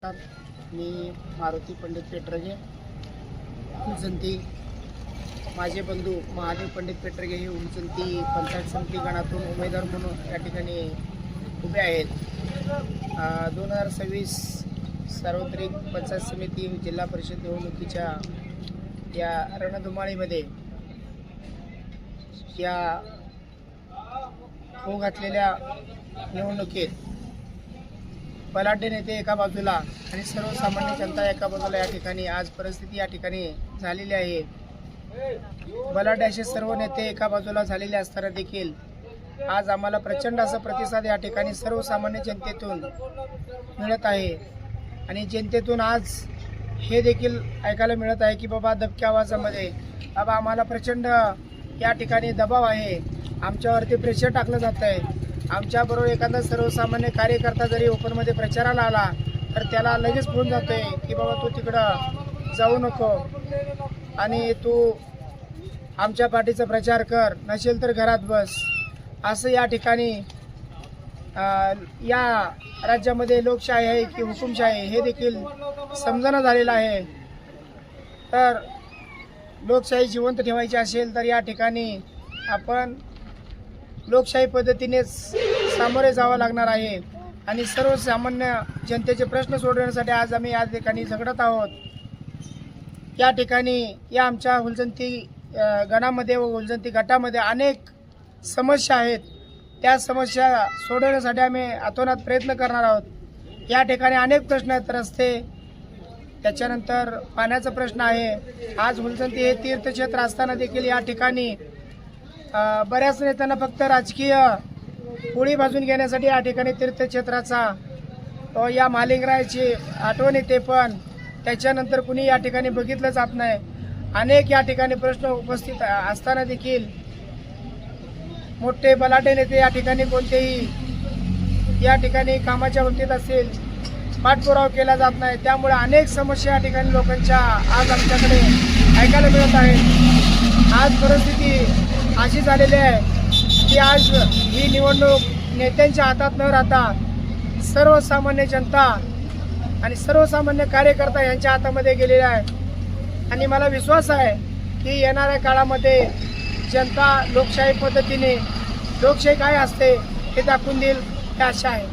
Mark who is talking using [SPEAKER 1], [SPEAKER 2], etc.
[SPEAKER 1] मी मारुती पंडित पेटरगे उंचंती माझे बंधू महादेव पंडित पेटरगे हे उंचंती पंचायत समिती गणातून उमेदवार म्हणून या ठिकाणी उभे आहेत। 2026 सार्वत्रिक पंचायत समिती जिल्हा परिषद निवडणुकीच्या या रणधुमाळीमध्ये या होऊ घातलेल्या निवडणुकीत बलाढ्य नेते एका बाजूला आणि सर्वसामान्य जनता एका बाजूला या ठिकाणी आज परिस्थिती या ठिकाणी झालेली आहे। बलाढ्य असे सर्व नेते एका बाजूला झालेले असताना देखील आज आम्हाला प्रचंड असा प्रतिसाद या ठिकाणी सर्वसामान्य जनतेतून मिळत आहे आणि जनतेतून आज हे देखील ऐकायला मिळत आहे की बाबा दबक्या आवाजामध्ये बाबा आम्हाला प्रचंड या ठिकाणी दबाव आहे, आमच्यावरती प्रेशर टाकलं जात आहे। आमच्याबरोबर एखादा सर्वसामान्य कार्यकर्ता जरी ओपनमध्ये प्रचाराला आला तर त्याला लगेच फोन जातोय की बाबा तू तिकडं जाऊ नको आणि तू आमच्या पार्टीचा प्रचार कर, नसेल तर घरात बस। असं या ठिकाणी या राज्यामध्ये लोकशाही आहे की हुकुमशाही हे देखील समजणं झालेलं आहे। तर लोकशाही जिवंत ठेवायची असेल तर या ठिकाणी आपण लोकशाही पद्धतीनेच सामोरे जावं लागणार आहे आणि सर्वसामान्य जनतेचे प्रश्न सोडवण्यासाठी आज आम्ही या ठिकाणी झगडत आहोत। या ठिकाणी या आमच्या हुलजंती गणामध्ये व हुलजंती गटामध्ये अनेक समस्या आहेत, त्या समस्या सोडवण्यासाठी आम्ही अतोनात प्रयत्न करणार आहोत। या ठिकाणी अनेक प्रश्न आहेत, रस्ते, त्याच्यानंतर पाण्याचा प्रश्न आहे। आज हुलजंती हे तीर्थक्षेत्र असताना देखील या ठिकाणी बऱ्याच नेत्यांना फक्त राजकीय पोळी भाजून घेण्यासाठी या ठिकाणी तीर्थक्षेत्राचा या मालिंगरायाची आठवण येते, पण त्याच्यानंतर कुणी या ठिकाणी बघितलं जात नाही। अनेक या ठिकाणी प्रश्न उपस्थित असताना देखील मोठे बलाढ्य नेते या ठिकाणी कोणतेही या ठिकाणी कामाच्या बाबतीत असेल पाठपुरावा केला जात नाही। त्यामुळे अनेक समस्या या ठिकाणी लोकांच्या आज आमच्याकडे ऐकायला मिळत आहेत। आज परिस्थिती अशी झालेली आहे की आज ही निवडणूक नेत्यांच्या हातात न राहता सर्वसामान्य जनता आणि सर्वसामान्य कार्यकर्ता यांच्या हातामध्ये गेलेला आहे आणि मला विश्वास आहे की येणाऱ्या काळामध्ये जनता लोकशाही पद्धतीने लोकशाही काय असते हे दाखवून देईल ही आशा आहे।